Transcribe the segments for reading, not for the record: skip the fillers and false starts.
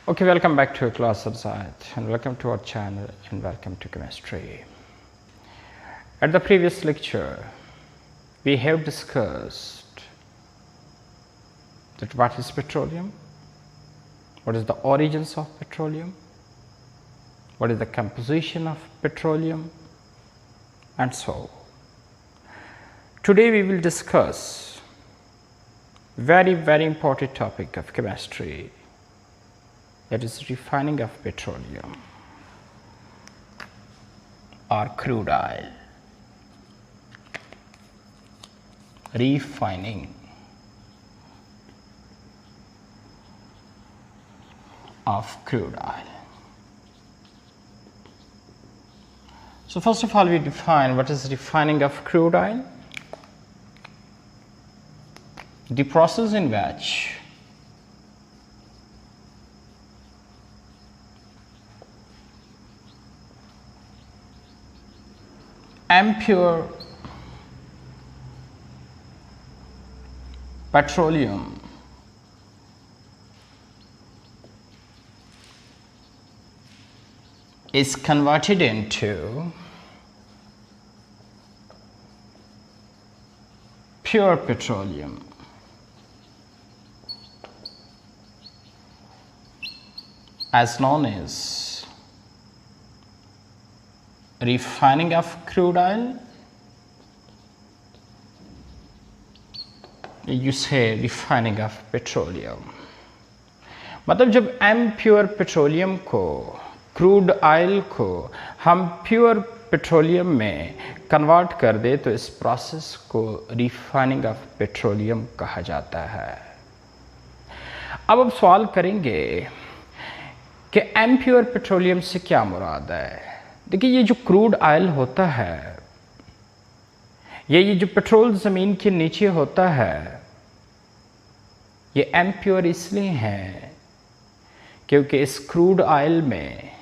Okay, welcome back to class of science and welcome to our channel and welcome to chemistry. At the previous lecture, we have discussed that what is petroleum, what is the origins of petroleum, what is the composition of petroleum, and so. Today we will discuss very important topic of chemistry, that is refining of petroleum or crude oil. Refining of crude oil. So first of all, we define what is refining of crude oil. The process in which impure petroleum is converted into pure petroleum. As known as refining of crude oil, you say refining of petroleum. मतलब जब impure petroleum को, crude oil को हम pure petroleum में convert कर दे तो इस process को refining of petroleum कहा जाता है. अब सवाल करेंगे कि impure petroleum से क्या मुराद है. देखिए, ये जो क्रूड ऑयल होता है, ये जो पेट्रोल ज़मीन के नीचे होता है, ये इम्प्योर इसलिए है क्योंकि इस क्रूड ऑयल में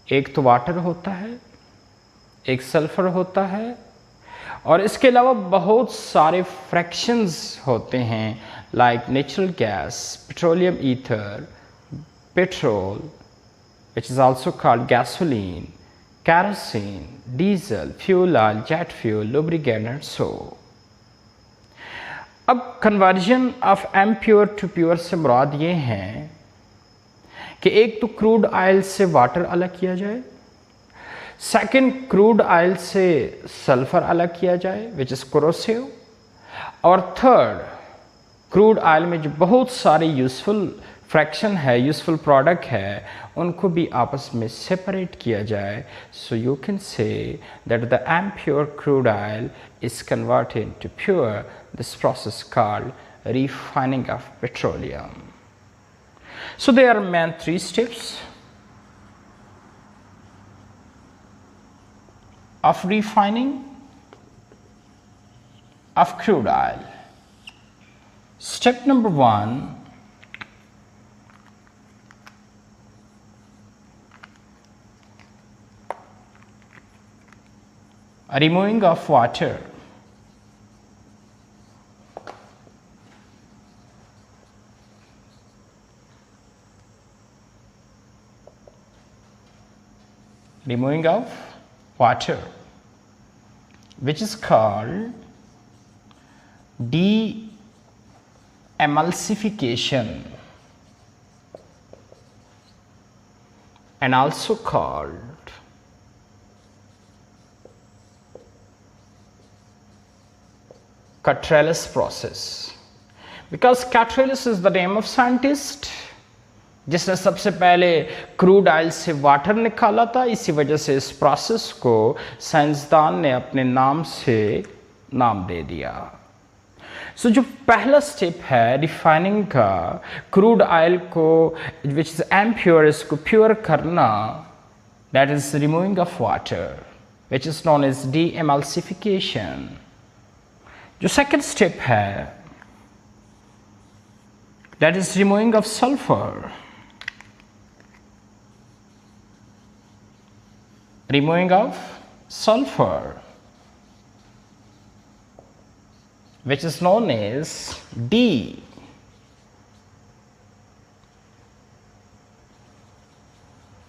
एक तो वाटर होता है, एक सल्फर होता है और इसके अलावा बहुत सारे फ्रैक्शंस होते हैं, like natural gas, petroleum ether, petrol, which is also called gasoline, kerosene, diesel, fuel oil, jet fuel, lubricant and so. अब conversion of impure to pure से मुराद ये है कि एक तो क्रूड ऑयल से वाटर अलग किया जाए, सेकंड क्रूड ऑयल से सल्फर अलग किया जाए विच इज कोरोसिव, और थर्ड क्रूड ऑयल में जो बहुत सारे यूजफुल फ्रैक्शन है, यूजफुल प्रोडक्ट है, उनको भी आपस में सेपरेट किया जाए. So you can say that the impure crude oil is converted to pure. This process called refining of petroleum. So there are main three steps of refining of crude oil. Step number one, removing of water. Removing of water, which is called de-emulsification and also called Catrellus process, because Catrellus is the name of scientist जिसने सबसे पहले crude oil से water निकाला था. इसी वजह से इस प्रोसेस को साइंसदान ने अपने नाम से नाम दे दिया. सो जो पहला स्टेप है रिफाइनिंग का, क्रूड ऑयल को विच इज इम्प्योर, इसको प्योर करना, that is removing of water which is known as de emulsification. जो सेकेंड स्टेप है that is removing of sulphur. Removing of sulfur, which is known as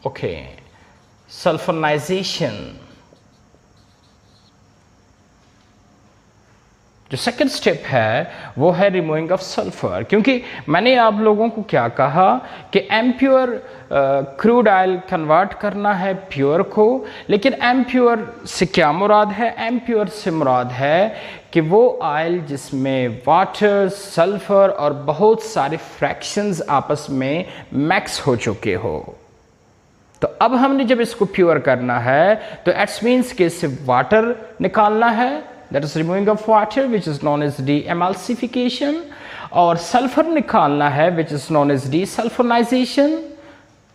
okay, sulphurisation. जो second step है वो है removing of sulphur, क्योंकि मैंने आप लोगों को क्या कहा कि एम्प्योर क्रूड ऑयल कन्वर्ट करना है प्योर को, लेकिन एम्प्योर से क्या मुराद है? एम्प्योर से मुराद है कि वो ऑयल जिसमें वाटर, सल्फर और बहुत सारे फ्रैक्शंस आपस में मैक्स हो चुके हो। तो अब हमने जब इसको प्योर करना है तो इट्स मीन्स कि इससे वाटर निकालना है, that is removing of water, which is known as de-emulsification, और सल्फर निकालना है which is known as desulfurization,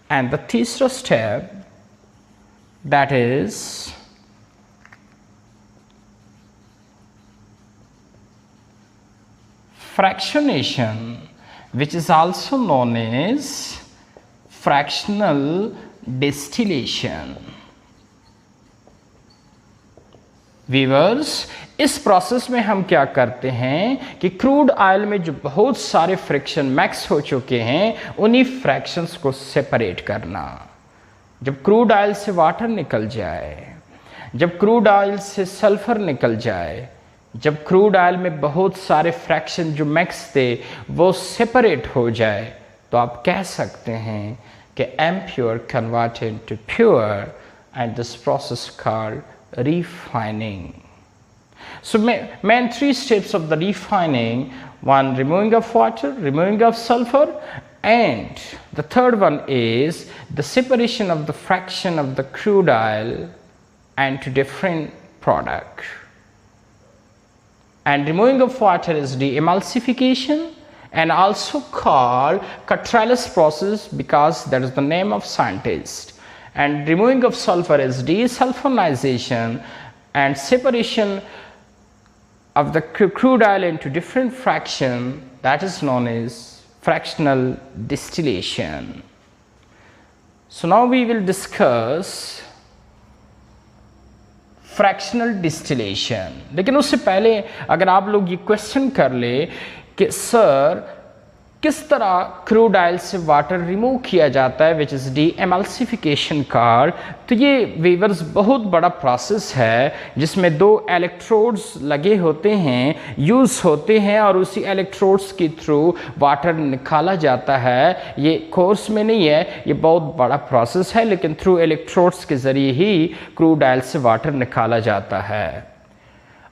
and the तीसरा step that is fractionation, which is also known as fractional distillation। Viewers, इस process में हम क्या करते हैं कि क्रूड ऑयल में जो बहुत सारे फ्रैक्शन मैक्स हो चुके हैं उन्हीं फ्रैक्शंस को सेपरेट करना। जब क्रूड ऑयल से वाटर निकल जाए, जब क्रूड ऑयल से सल्फर निकल जाए, जब क्रूड ऑयल में बहुत सारे फ्रैक्शन जो मैक्स थे वो सेपरेट हो जाए, तो आप कह सकते हैं कि impure converted to pure, and this process called refining। So main three steps of the refining: one, removing of water, removing of sulfur, and the third one is the separation of the fraction of the crude oil into different product. And removing of water is de-emulsification, and also called Cottrellis process because that is the name of scientist. And removing of sulfur is desulfurization, and separation of the crude oil into different fraction, that is known as fractional distillation। So now we will discuss fractional distillation। लेकिन उससे पहले अगर आप लोग ये question कर ले कि सर किस तरह क्रूड ऑयल से वाटर रिमूव किया जाता है विच इज़ डी-एमल्सिफिकेशन कार्ड, तो ये वीवर्स बहुत बड़ा प्रोसेस है जिसमें दो इलेक्ट्रोड्स लगे होते हैं, यूज़ होते हैं, और उसी इलेक्ट्रोड्स के थ्रू वाटर निकाला जाता है। ये कोर्स में नहीं है, ये बहुत बड़ा प्रोसेस है, लेकिन थ्रू इलेक्ट्रोड्स के ज़रिए ही क्रूड ऑयल से वाटर निकाला जाता है।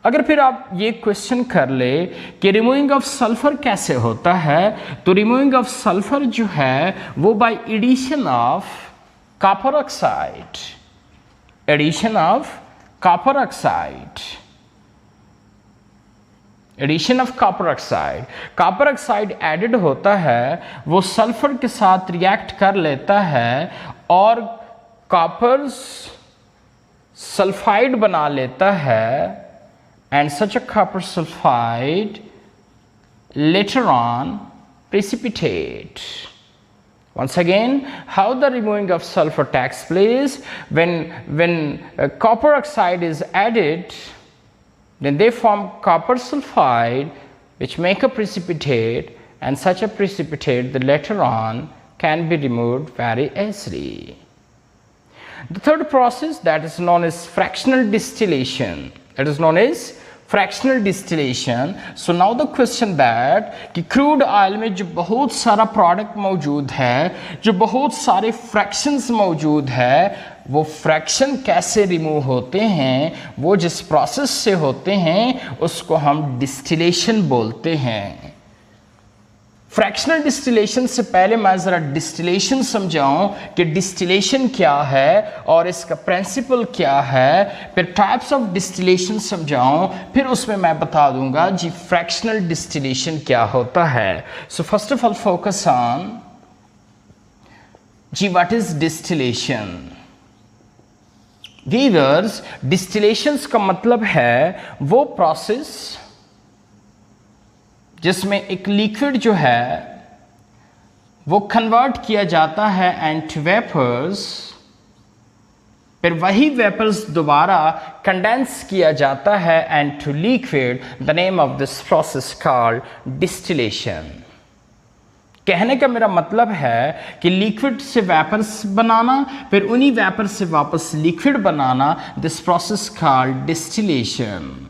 अगर फिर आप ये क्वेश्चन कर ले कि रिमूविंग ऑफ सल्फर कैसे होता है, तो रिमूविंग ऑफ सल्फर जो है वो by addition of copper oxide, addition of copper oxide, addition of copper oxide. Copper oxide added होता है, वो सल्फर के साथ रिएक्ट कर लेता है और कॉपर सल्फाइड बना लेता है, and such a copper sulfide later on precipitate। Once again, how the removing of sulfur takes place: when copper oxide is added, then they form copper sulfide which make a precipitate, and such a precipitate that later on can be removed very easily। The third process, that is known as fractional distillation, that is known as fractional distillation। So now the question that कि crude oil में जो बहुत सारा product मौजूद है, जो बहुत सारे फ्रैक्शंस मौजूद है, वो फ्रैक्शन कैसे रिमूव होते हैं, वो जिस प्रोसेस से होते हैं उसको हम डिस्टिलेशन बोलते हैं। फ्रैक्शनल डिस्टिलेशन से पहले मैं ज़रा डिस्टिलेशन समझाऊं कि डिस्टिलेशन क्या है और इसका प्रिंसिपल क्या है, फिर टाइप्स ऑफ डिस्टिलेशन समझाऊं, फिर उसमें मैं बता दूंगा जी फ्रैक्शनल डिस्टिलेशन क्या होता है। So first of all focus on जी what is distillation. Viewers, distillations का मतलब है वो प्रोसेस जिसमें एक लिक्विड जो है वो कन्वर्ट किया जाता है इनटू वेपर्स, फिर वही वेपर्स दोबारा कंडेंस किया जाता है into liquid. The name of this process called distillation. कहने का मेरा मतलब है कि लिक्विड से वेपर्स बनाना, फिर उन्हीं वेपर से वापस लिक्विड बनाना, this process called distillation.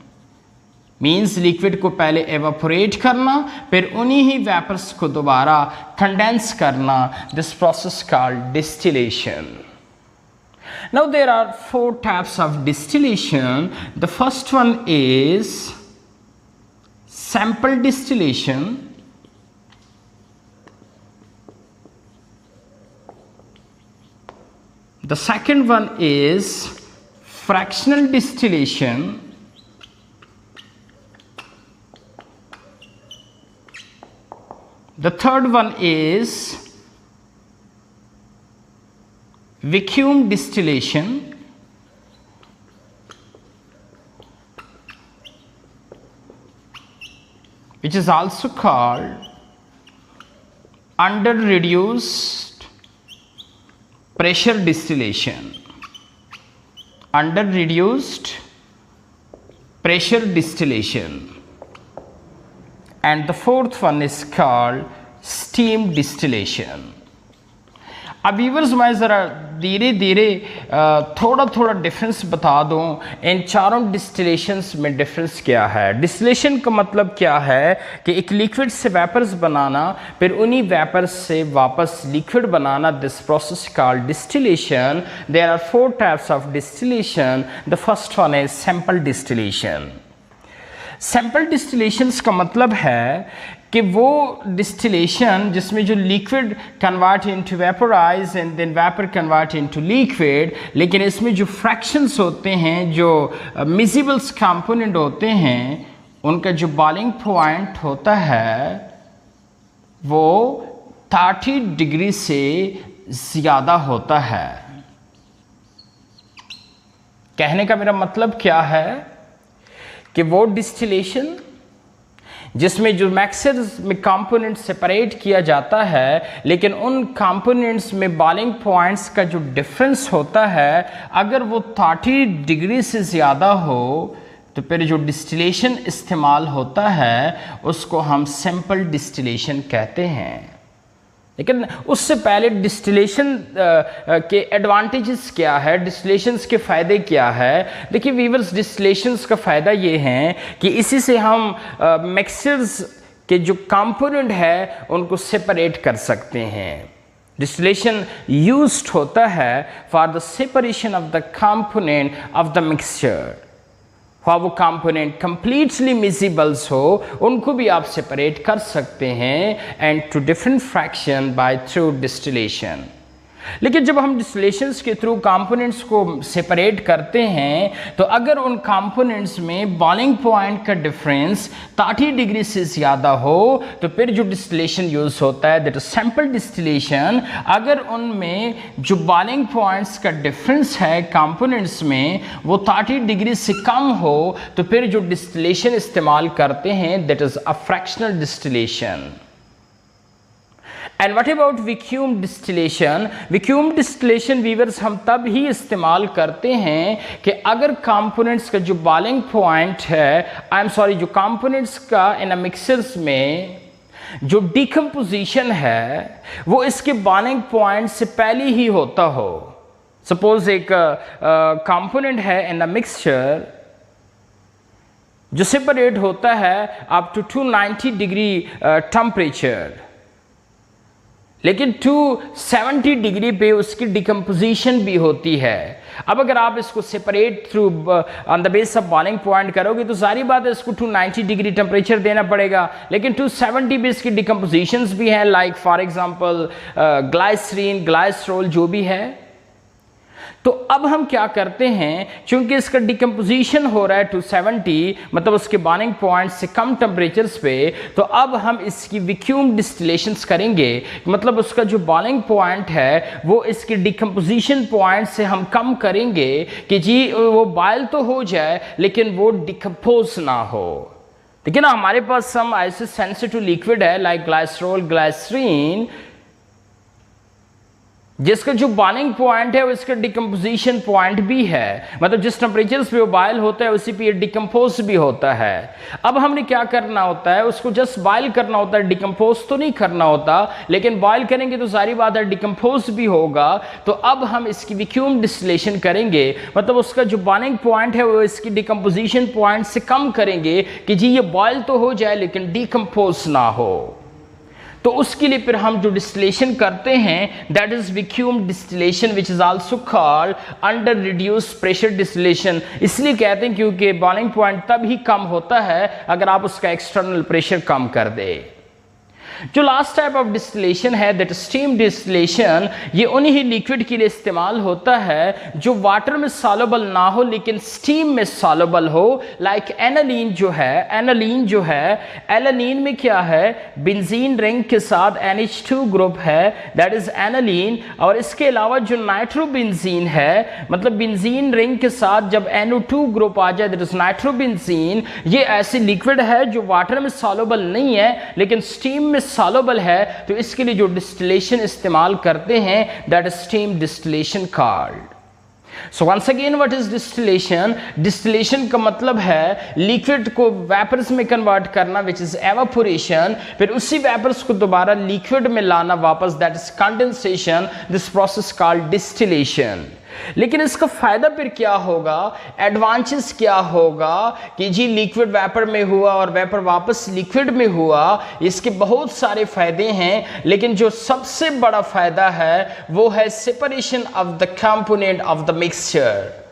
Means liquid को पहले एवापोरेट करना, फिर उन्हीं ही वेपर्स को दोबारा कंडेंस करना, this process called distillation. Now there are 4 types of distillation. The first one is sample distillation. The second one is fractional distillation. The third one is vacuum distillation. Which is also called under reduced pressure distillation. Under reduced pressure distillation. And the fourth one is called steam distillation. अब viewers मैं ज़रा धीरे धीरे थोड़ा थोड़ा difference बता दूं इन चारों डिस्टिलेशंस में डिफरेंस क्या है। डिस्टिलेशन का मतलब क्या है कि एक लिक्विड से वेपर्स बनाना, फिर उन्हीं वेपर्स से वापस लिक्विड बनाना, this process called distillation. There are 4 types of distillation. The first one is sample distillation. Sample distillations का मतलब है कि वो डिस्टिलेशन जिसमें जो liquid convert into vaporise and then vapour convert into liquid, लेकिन इसमें जो फ्रैक्शंस होते हैं, जो मिसिबल्स कंपोनेंट होते हैं, उनका जो बॉइलिंग पॉइंट होता है वो 30 डिग्री से ज़्यादा होता है। कहने का मेरा मतलब क्या है कि वो डिस्टिलेशन जिसमें जो मिक्सर्स में कंपोनेंट सेपरेट किया जाता है, लेकिन उन कंपोनेंट्स में बॉइलिंग पॉइंट्स का जो डिफरेंस होता है, अगर वो 30 डिग्री से ज़्यादा हो तो फिर जो डिस्टिलेशन इस्तेमाल होता है उसको हम सैंपल डिस्टिलेशन कहते हैं। लेकिन उससे पहले डिस्टिलेशन के एडवांटेजेस क्या है, डिस्टिलेशंस के फ़ायदे क्या है। देखिए वीवर्स, डिस्टिलेशंस का फ़ायदा ये है कि इसी से हम मिक्सर्स के जो कंपोनेंट है उनको सेपरेट कर सकते हैं। डिस्टिलेशन यूज्ड होता है for the separation of the component of the mixture. वो कंपोनेंट कंप्लीटली मिसिबल्स हो उनको भी आप सेपरेट कर सकते हैं and to different fraction by through distillation. लेकिन जब हम डिस्टिलेशंस के थ्रू कंपोनेंट्स को सेपरेट करते हैं तो अगर उन कंपोनेंट्स में बॉइलिंग पॉइंट का डिफरेंस 30 डिग्री से ज़्यादा हो तो फिर जो डिस्टिलेशन यूज़ होता है दैट इज सैंपल डिस्टिलेशन। अगर उनमें जो बॉइलिंग पॉइंट्स का डिफरेंस है कंपोनेंट्स में वो 30 डिग्री से कम हो तो फिर जो डिस्टिलेशन इस्तेमाल करते हैं that is a fractional distillation. And what about vacuum distillation? Vacuum distillation वीवर्स हम तब ही इस्तेमाल करते हैं कि अगर कंपोनेंट्स का जो बॉइलिंग पॉइंट है, जो कंपोनेंट्स का इन मिक्सर्स में जो डिकम्पोजिशन है वो इसके बॉइलिंग पॉइंट से पहले ही होता हो। सपोज एक कंपोनेंट है इन द मिक्सचर जो सेपरेट होता है अप टू 290 डिग्री टेम्परेचर, लेकिन 270 डिग्री पे उसकी डिकम्पोजिशन भी होती है। अब अगर आप इसको separate through on the base of boiling point करोगे तो सारी बात है इसको 290 डिग्री टेम्परेचर देना पड़ेगा, लेकिन 270 पे इसकी डिकम्पोजिशंस भी हैं, like for example glycerine, glycerol जो भी है। तो अब हम क्या करते हैं, क्योंकि इसका डिकम्पोजिशन हो रहा है 270 मतलब उसके बॉइलिंग पॉइंट से कम टेम्परेचर्स पे, तो अब हम इसकी वैक्यूम डिस्टिलेशंस करेंगे। मतलब उसका जो बॉइलिंग पॉइंट है वो इसके डिकम्पोजिशन पॉइंट से हम कम करेंगे कि जी वो बॉयल तो हो जाए लेकिन वो डिकम्पोज ना हो। देखिए ना, हमारे पास सम ऐसे सेंसिटिव लिक्विड है लाइक ग्लाइसरोल, ग्लाइसरीन, जिसका जो बॉइलिंग पॉइंट है उसका डिकम्पोजिशन पॉइंट भी है, मतलब जिस टेम्परेचर पे वो बॉयल होता है उसी पे डिकम्पोज भी होता है। अब हमने क्या करना होता है, उसको जस्ट बॉयल करना होता है, डिकम्पोज तो नहीं करना होता, लेकिन बॉयल करेंगे तो सारी बात है डिकम्पोज भी होगा। तो अब हम इसकी वैक्यूम डिस्टिलेशन करेंगे, मतलब उसका जो बॉइलिंग पॉइंट है वो इसकी डिकम्पोजिशन पॉइंट से कम करेंगे कि जी ये बॉयल तो हो जाए लेकिन डिकम्पोज ना हो। तो उसके लिए फिर हम जो डिस्टिलेशन करते हैं that is vacuum distillation which is also called under reduce pressure distillation. इसलिए कहते हैं क्योंकि बॉइलिंग पॉइंट तब ही कम होता है अगर आप उसका एक्सटर्नल प्रेशर कम कर दे। जो लास्ट टाइप ऑफ डिस्टिलेशन है दैट स्टीम डिस्टिलेशन, ये उन्हीं लिक्विड के लिए इस्तेमाल होता है जो वाटर में सॉल्युबल ना हो लेकिन स्टीम में सॉल्युबल हो। लाइक एनालीन जो है, एलानीन में क्या है, बेंजीन रिंग के साथ NH2 ग्रुप है दैट इज एनालीन। और इसके अलावा जो नाइट्रोबेंजीन है, मतलब बेंजीन रिंग के साथ जब NO2 ग्रुप आ जाए दैट इज नाइट्रोबेंजीन, ये ऐसी लिक्विड है जो वाटर में सॉल्युबल नहीं है लेकिन स्टीम में सॉल्युबल है। तो इसके लिए जो डिस्टिलेशन इस्तेमाल करते हैं that is steam distillation called. So once again what is distillation? Distillation का मतलब है लिक्विड को वेपर्स में कन्वर्ट करना विच इज एवापोरेशन, फिर उसी वेपर्स को दोबारा लिक्विड में लाना वापस that is condensation. This process called distillation. लेकिन इसका फायदा फिर क्या होगा, एडवांटेज क्या होगा कि जी लिक्विड वेपर में हुआ और वेपर वापस लिक्विड में हुआ, इसके बहुत सारे फायदे हैं। लेकिन जो सबसे बड़ा फायदा है वो है separation of the component of the mixture.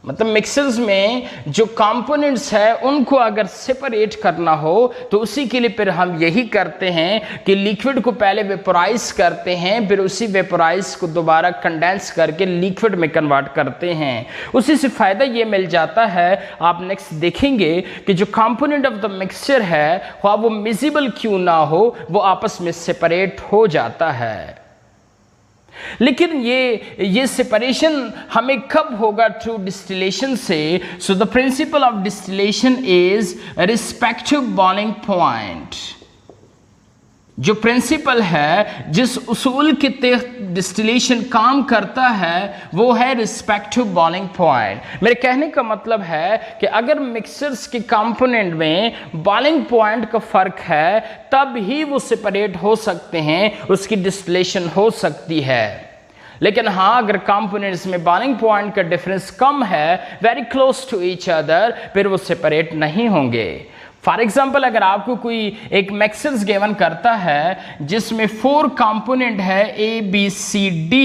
मतलब मिक्सर्स में जो कंपोनेंट्स है उनको अगर सेपरेट करना हो तो उसी के लिए फिर हम यही करते हैं कि लिक्विड को पहले वेपोराइज करते हैं, फिर उसी वेपोराइज को दोबारा कंडेंस करके लिक्विड में कन्वर्ट करते हैं। उसी से फायदा ये मिल जाता है, आप नेक्स्ट देखेंगे कि जो कंपोनेंट ऑफ द मिक्सचर है वो मिजिबल क्यों ना हो, वो आपस में सेपरेट हो जाता है। लेकिन ये सेपरेशन हमें कब होगा? थ्रू डिस्टिलेशन से। सो the principle of distillation is respective boiling point. जो प्रिंसिपल है, जिस उसूल के तहत डिस्टिलेशन काम करता है वो है रिस्पेक्टिव बॉइलिंग पॉइंट। मेरे कहने का मतलब है कि अगर मिक्सर्स के कंपोनेंट में बॉइलिंग पॉइंट का फर्क है तब ही वो सेपरेट हो सकते हैं, उसकी डिस्टिलेशन हो सकती है। लेकिन हाँ, अगर कंपोनेंट्स में बॉइलिंग पॉइंट का डिफरेंस कम है, very close to each other, फिर वो सेपरेट नहीं होंगे। फॉर एग्जाम्पल, अगर आपको कोई एक मिक्सर्स गिवन करता है जिसमें 4 कंपोनेंट है A B C D,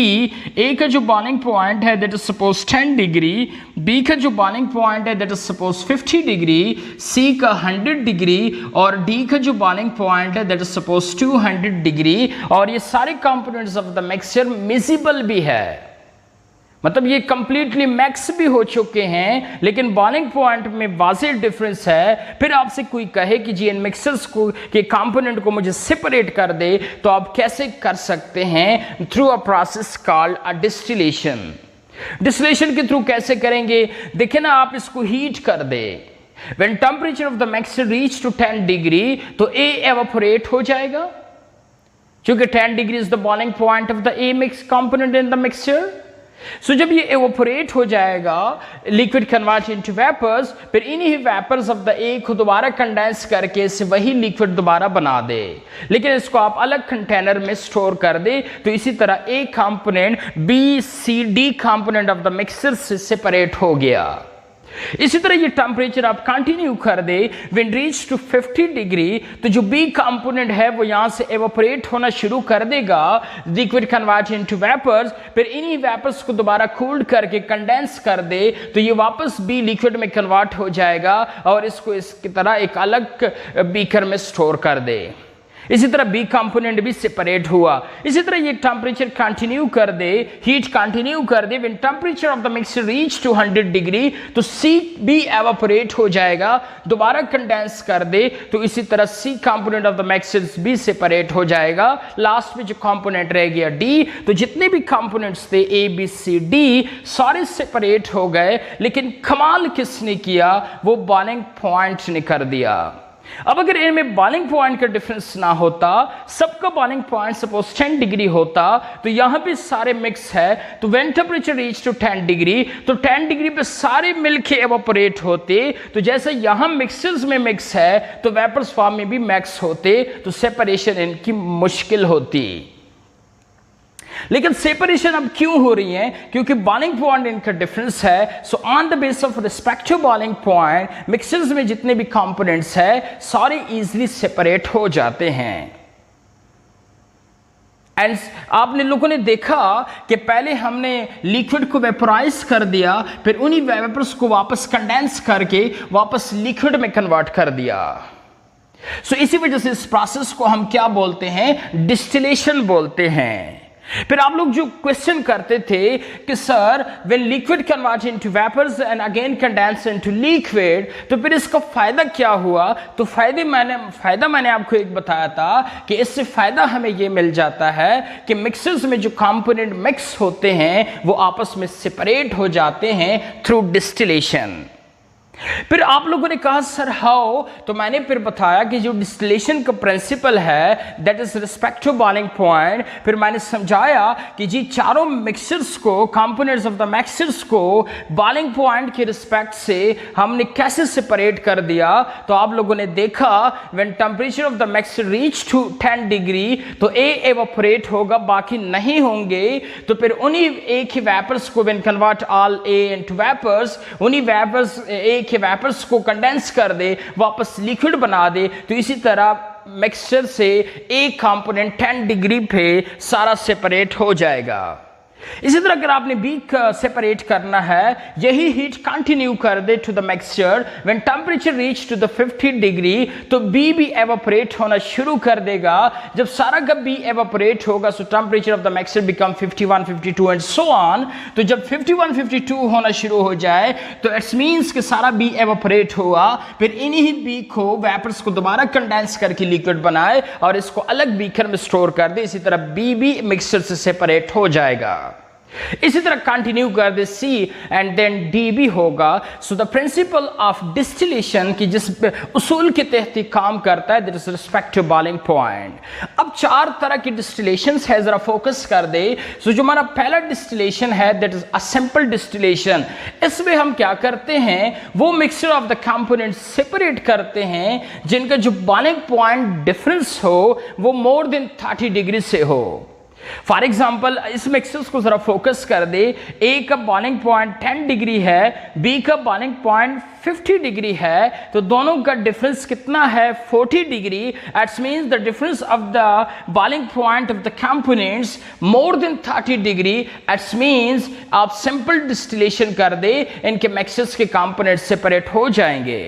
A का जो बॉइलिंग पॉइंट है that is suppose 10 degree, B का जो बॉइलिंग पॉइंट है that is suppose 50 degree, C का 100 डिग्री और D का जो बॉइलिंग पॉइंट है दैट इज सपोज 200 डिग्री, और ये सारे components of the mixture miscible भी है, मतलब ये कंप्लीटली मैक्स भी हो चुके हैं, लेकिन बॉइलिंग पॉइंट में वाज़ेह डिफरेंस है। फिर आपसे कोई कहे कि जी इन मिक्सर्स को के कंपोनेंट को मुझे सेपरेट कर दे, तो आप कैसे कर सकते हैं? Through a process called a distillation. Distillation के थ्रू कैसे करेंगे? देखिए ना, आप इसको हीट कर दे। When temperature of the mixture reach to 10 degree तो A एवापोरेट हो जाएगा, क्योंकि 10 degree is the boiling point of the A mix component in the mixture. So जब ये एवोपोरेट हो जाएगा, लिक्विड कन्वर्ट इनटू वेपर्स, फिर इन्हीं वेपर्स ऑफ द ए को दोबारा कंडेंस करके इसे वही लिक्विड दोबारा बना दे, लेकिन इसको आप अलग कंटेनर में स्टोर कर दे। तो इसी तरह A component B C D component of the mixture से सेपरेट हो गया। इसी तरह ये टेम्परेचर आप कंटिन्यू कर दे, व्हेन रीच टू 50 डिग्री, तो जो बी कंपोनेंट है वो यहां से एवापोरेट होना शुरू कर देगा, लिक्विड कन्वर्ट इनटू वेपर्स, फिर इन्हीं वेपर्स को दोबारा कूल्ड करके कंडेंस कर दे, तो ये वापस बी लिक्विड में कन्वर्ट हो जाएगा और इसको इसकी तरह एक अलग बीकर में स्टोर कर दे। इसी तरह बी कंपोनेंट भी सेपरेट हुआ। इसी तरह ये टेम्परेचर कंटिन्यू कर दे, हीट कंटिन्यू कर दे, when temperature of the mixture reach to 100 degree, तो सी बी एवापोरेट हो जाएगा, दोबारा कंडेंस कर दे, तो इसी तरह सी कंपोनेंट ऑफ द मिक्सचर भी सेपरेट हो जाएगा। लास्ट में जो कंपोनेंट रह गया डी, तो जितने भी कंपोनेंट्स थे ए बी सी डी सारे सेपरेट हो गए, लेकिन कमाल किसने किया? वो बॉइलिंग पॉइंट ने कर दिया। अब अगर इनमें बॉइलिंग पॉइंट का डिफरेंस ना होता, सबका बॉइलिंग पॉइंट सपोज 10 डिग्री होता, तो यहां पे सारे मिक्स है, तो when temperature reach to 10 degree, तो 10 डिग्री पे सारे मिलके एवापोरेट होते। तो जैसे यहां मिक्सर्स में मिक्स है तो वेपर्स फॉर्म में भी मिक्स होते, तो सेपरेशन इनकी मुश्किल होती। लेकिन सेपरेशन अब क्यों हो रही है? क्योंकि बॉइलिंग पॉइंट इनका डिफरेंस है। So on the base of respective boiling point mixers में जितने भी कंपोनेंट्स है सारे इजीली सेपरेट हो जाते हैं। एंड आपने लोगों ने देखा कि पहले हमने लिक्विड को वेपोराइज कर दिया, फिर उन्हीं वेपर्स को वापस कंडेंस करके वापस लिक्विड में कन्वर्ट कर दिया। सो इसी वजह से इस प्रोसेस को हम क्या बोलते हैं? डिस्टिलेशन बोलते हैं। फिर आप लोग जो क्वेश्चन करते थे कि sir when liquid convert into vapours and again condense into liquid, तो फिर इसका फायदा क्या हुआ? तो फायदा मैंने आपको एक बताया था कि इससे फायदा हमें यह मिल जाता है कि मिक्सर्स में जो कंपोनेंट मिक्स होते हैं वो आपस में सेपरेट हो जाते हैं थ्रू डिस्टिलेशन। फिर आप लोगों ने कहा सर हाउ, तो मैंने फिर बताया कि जो डिस्टिलेशन का प्रिंसिपल है that is respect to boiling point. फिर मैंने समझाया कि जी चारों मिक्सचर्स को, कंपोनेंट्स ऑफ द मिक्सचर्स को बॉइलिंग पॉइंट के रिस्पेक्ट से हमने कैसे सेपरेट कर दिया। तो आप लोगों ने देखा when temperature of the mixture reach to 10 degree, तो ए एवापोरेट होगा, बाकी नहीं होंगे। तो फिर उन्हीं एक ही वेपर्स को when convert all A into vapours, उन्हीं वेपर्स एक के वेपर्स को कंडेंस कर दे, वापस लिक्विड बना दे। तो इसी तरह मिक्सचर से एक कंपोनेंट 10 डिग्री पे सारा सेपरेट हो जाएगा। इसी तरह अगर आपने बी सेपरेट करना है, यही हीट कंटिन्यू कर दे to the mixture when temperature reach to the 50 degree, तो बी भी एवापोरेट होना शुरू कर देगा। जब सारा का बी एवापोरेट होगा सो temperature of the mixture become 51, 52 and so on. तो जब 51, 52 होना शुरू हो जाए तो इट्स मींस कि सारा बी एवापोरेट हुआ। फिर इन्हीं बी को वेपर्स को दोबारा कंडेंस करके लिक्विड बनाए और इसको अलग बीकर में स्टोर कर दे। इसी तरह बी भी मिक्सचर से सेपरेट हो जाएगा। इसी तरह कंटिन्यू कर दे सी एंड देन डी भी होगा। So the principle of distillation की जिस उसूल के तहत काम करता है that is respect to boiling point. अब चार तरह की डिस्टिलेशंस है, जरा फोकस कर दे। सो जो हमारा पहला डिस्टिलेशन है that is a simple distillation. इसमें हम क्या करते हैं, वो mixture of the component separate करते हैं जिनका जो बॉइलिंग पॉइंट डिफरेंस हो वो मोर देन 30 डिग्री से हो। फॉर एग्जाम्पल इस मिक्सचर्स को जरा फोकस कर दे। ए का बॉइलिंग पॉइंट 10 डिग्री है, बी का बॉइलिंग पॉइंट 50 डिग्री है, तो दोनों का डिफरेंस कितना है? 40 degree. It's means the difference of the boiling point of the components more than 30 degree. It's means आप सिंपल डिस्टिलेशन कर दे, इनके मिक्सचर्स के कंपोनेंट्स सेपरेट हो जाएंगे।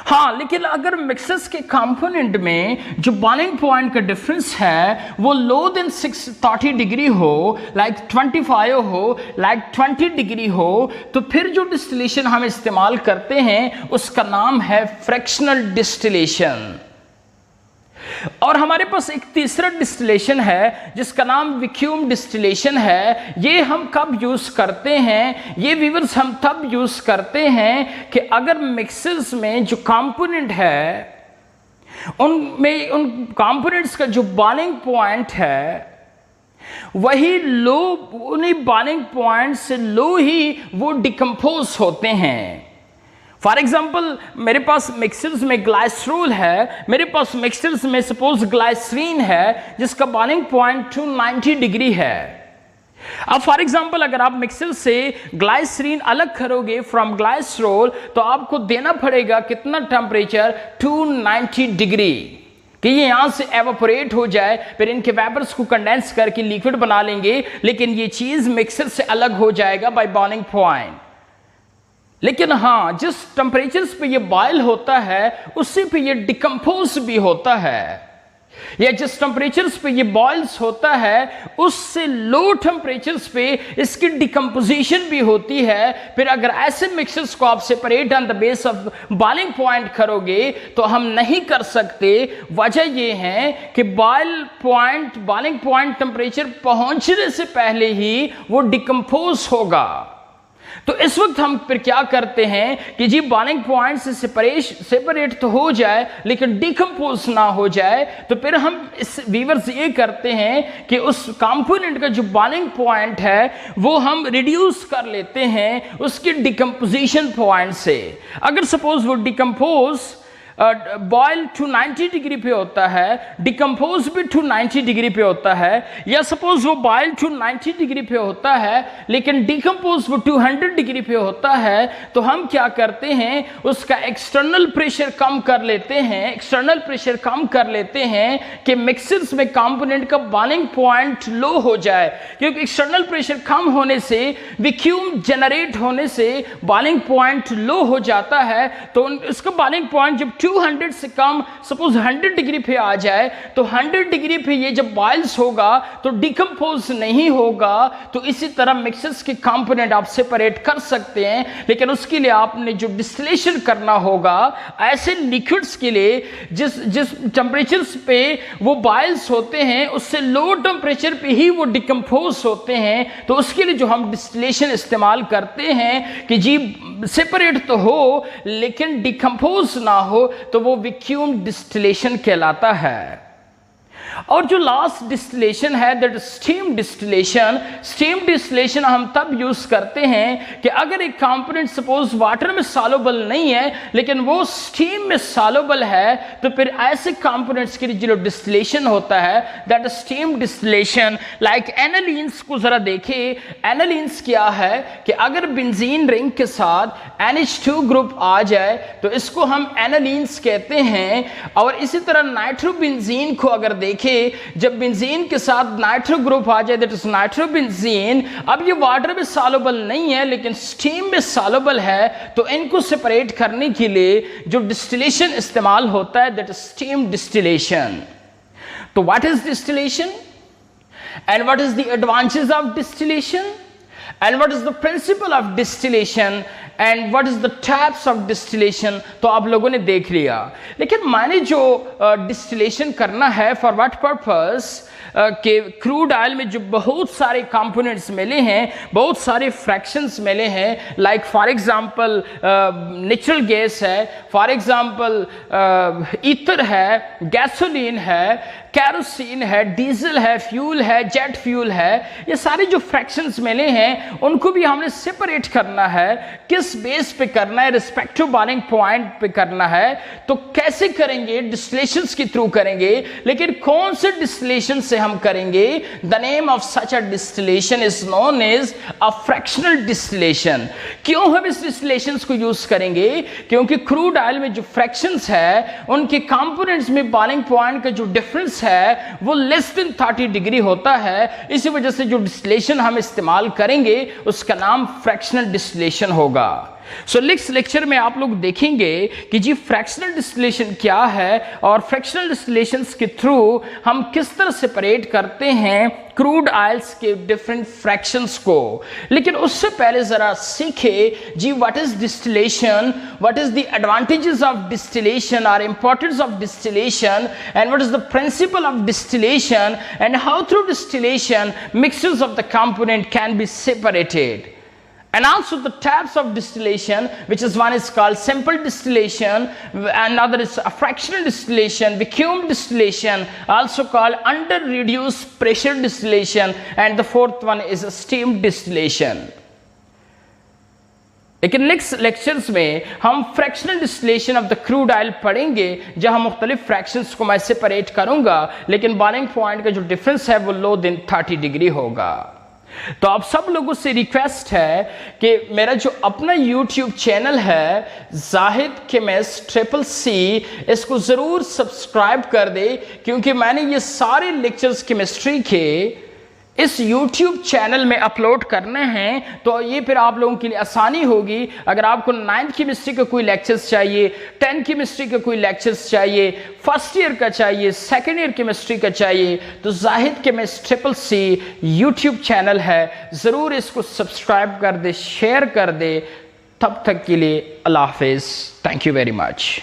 हाँ, लेकिन अगर मिक्सर्स के कंपोनेंट में जो बॉइलिंग पॉइंट का डिफरेंस है वो लो देन 30 डिग्री हो, लाइक 25 हो, लाइक 20 डिग्री हो, तो फिर जो डिस्टिलेशन हम इस्तेमाल करते हैं उसका नाम है फ्रैक्शनल डिस्टिलेशन। और हमारे पास एक तीसरा डिस्टिलेशन है जिसका नाम वैक्यूम डिस्टिलेशन है। ये हम कब यूज करते हैं? ये व्यूअर्स हम तब यूज करते हैं कि अगर मिक्सर्स में जो कंपोनेंट है उनमें उन कंपोनेंट्स का जो बॉइलिंग पॉइंट है वही लो, उन्हीं बॉइलिंग पॉइंट से लो ही वो डिकम्पोज होते हैं। फॉर एग्जाम्पल मेरे पास मिक्सचर्स में ग्लाइसरोल है, मेरे पास मिक्सचर्स में सपोज ग्लाइसरीन है जिसका बॉइलिंग पॉइंट 290 डिग्री है। अब फॉर एग्जाम्पल अगर आप मिक्सचर से ग्लाइसरीन अलग करोगे फ्रॉम ग्लाइसरोल तो आपको देना पड़ेगा कितना टेम्परेचर? 290 डिग्री, कि ये यहां से एवापोरेट हो जाए, फिर इनके वेपर्स को कंडेंस करके लिक्विड बना लेंगे, लेकिन ये चीज मिक्सर से अलग हो जाएगा बाय बॉइलिंग पॉइंट। लेकिन हाँ, जिस टेम्परेचर पे ये बॉयल होता है उसी पे ये डिकम्पोज भी होता है, या जिस टेम्परेचर्स पे ये बॉयल्स होता है उससे लो टेम्परेचर्स पे इसकी डिकम्पोजिशन भी होती है। फिर अगर ऐसे मिक्सचर्स को आप separate on the base of boiling point करोगे तो हम नहीं कर सकते। वजह ये है कि बॉइलिंग पॉइंट टेम्परेचर पहुंचने से पहले ही वो डिकम्पोज होगा। तो इस वक्त हम फिर क्या करते हैं कि जी बॉइलिंग पॉइंट से सेपरेट तो हो जाए लेकिन डिकम्पोज ना हो जाए, तो फिर हम इस वीवर्स ये करते हैं कि उस कंपोनेंट का जो बॉइलिंग पॉइंट है वो हम रिड्यूस कर लेते हैं उसके डिकम्पोजिशन पॉइंट से। अगर सपोज वो डिकम्पोज बॉयल टू 90 डिग्री पे होता है, डिकम्पोज भी टू 90 डिग्री पे होता है, या सपोज वो बॉयल टू 90 डिग्री पे होता है लेकिन डिकम्पोज वो 200 डिग्री पे होता है, तो हम क्या करते हैं उसका एक्सटर्नल प्रेशर कम कर लेते हैं कि मिक्सर्स में कंपोनेंट का बॉइलिंग पॉइंट लो हो जाए, क्योंकि एक्सटर्नल प्रेशर कम होने से वैक्यूम जनरेट होने से बॉइलिंग पॉइंट लो हो जाता है। तो उसका बॉइलिंग पॉइंट जब 200 से कम सपोज 100 डिग्री पे आ जाए तो 100 डिग्री पे ये जब बॉइल्स होगा तो डिकम्पोज नहीं होगा। तो इसी तरह मिक्सर्स के कंपोनेंट आप सेपरेट कर सकते हैं, लेकिन उसके लिए आपने जो डिस्टिलेशन करना होगा ऐसे लिक्विड्स के लिए जिस टेम्परेचर्स पे वो बॉइल्स होते हैं उससे लो टेम्परेचर पे ही वो डिकम्पोज होते हैं। तो उसके लिए जो हम डिस्टिलेशन इस्तेमाल करते हैं कि जी सेपरेट तो हो लेकिन डिकम्पोज ना हो, तो वो वैक्यूम डिस्टिलेशन कहलाता है। और जो लास्ट डिस्टिलेशन है that steam distillation. Steam distillation हम तब यूज करते हैं कि अगर एक कंपोनेंट सपोज वाटर में सॉल्युबल नहीं है लेकिन वो स्टीम में सॉल्युबल है, तो फिर ऐसे कंपोनेंट्स के लिए जो डिस्टिलेशन होता है दैट स्टीम डिस्टिलेशन। लाइक एनालिन्स को जरा देखिए। एनालिन्स क्या है कि अगर बेंजीन रिंग के साथ NH2 ग्रुप आ जाए तो इसको हम एनालिन्स कहते हैं। और इसी तरह नाइट्रोबेंजीन को अगर देखें, जब बेंजीन के साथ नाइट्रो ग्रुप आ जाए दैट इज नाइट्रोबेंजीन, अब ये वाटर में सॉल्युबल नहीं है लेकिन स्टीम में सॉल्युबल है, तो इनको सेपरेट करने के लिए जो डिस्टिलेशन इस्तेमाल होता है दैट इज स्टीम डिस्टिलेशन। तो what is distillation and what is the advantages of distillation and what is the principle of distillation and what is the types of distillation, तो आप लोगों ने देख लिया। लेकिन मैंने जो डिस्टिलेशन करना है फॉर व्हाट पर्पस कि क्रूड ऑयल में जो बहुत सारे कंपोनेंट्स मिले हैं, बहुत सारे फ्रैक्शंस मिले हैं, like for example natural gas है, फॉर एग्जांपल ईथर है, गैसोलीन है, कैरोसिन है, डीजल है, फ्यूल है, जेट फ्यूल है, ये सारे जो फ्रैक्शंस मिले हैं उनको भी हमने सेपरेट करना है। किस बेस पे करना है? रिस्पेक्टिव बॉइलिंग पॉइंट पे करना है। तो कैसे करेंगे? डिस्टिलेशंस के थ्रू करेंगे। लेकिन कौन से डिस्टिलेशन से हम करेंगे? The name of such a distillation is known as a fractional distillation. क्यों हम इस डिस्टिलेशंस को यूज करेंगे? क्योंकि क्रूड ऑयल में जो फ्रैक्शंस है उनके कंपोनेंट्स में बॉइलिंग पॉइंट का जो डिफरेंस है वो लेस देन 30 डिग्री होता है। इसी वजह से जो डिस्टिलेशन हम इस्तेमाल करेंगे उसका नाम फ्रैक्शनल डिस्टिलेशन होगा। सो नेक्स्ट लेक्चर में आप लोग देखेंगे कि जी फ्रैक्शनल डिस्टिलेशन क्या है और फ्रैक्शनल डिस्टिलेशंस के थ्रू हम किस तरह सेपरेट करते हैं क्रूड ऑयल्स के डिफरेंट फ्रैक्शंस को। लेकिन उससे पहले जरा सीखे जी what is distillation, what is the advantages of distillation और importance of distillation and what is the principle of distillation and how through distillation mixtures of the component can be separated. And also the types of distillation, which is one is called simple distillation, another is a fractional distillation, vacuum distillation, also called under reduced pressure distillation, and the fourth one is a steam distillation. लेकिन next lectures में हम fractional distillation of the crude oil पढ़ेंगे, जहां मुख्तलिफ fractions को मैं separate करूंगा, लेकिन बॉइलिंग पॉइंट का जो डिफरेंस है वो लो देन 30 डिग्री होगा। तो आप सब लोगों से रिक्वेस्ट है कि मेरा जो अपना YouTube चैनल है जाहिद केमिस्ट CCC, इसको ज़रूर सब्सक्राइब कर दे, क्योंकि मैंने ये सारे लेक्चर्स केमिस्ट्री के इस YouTube चैनल में अपलोड करने हैं। तो ये फिर आप लोगों के लिए आसानी होगी। अगर आपको 9th केमिस्ट्री का कोई लेक्चर्स चाहिए, 10th केमिस्ट्री का कोई लेक्चर्स चाहिए, फर्स्ट ईयर का चाहिए, सेकेंड ईयर केमिस्ट्री का चाहिए, तो Zahid chemist CCC YouTube channel है, ज़रूर इसको सब्सक्राइब कर दे, शेयर कर दे। तब तक के लिए अल्लाह हाफिज़। Thank you very much.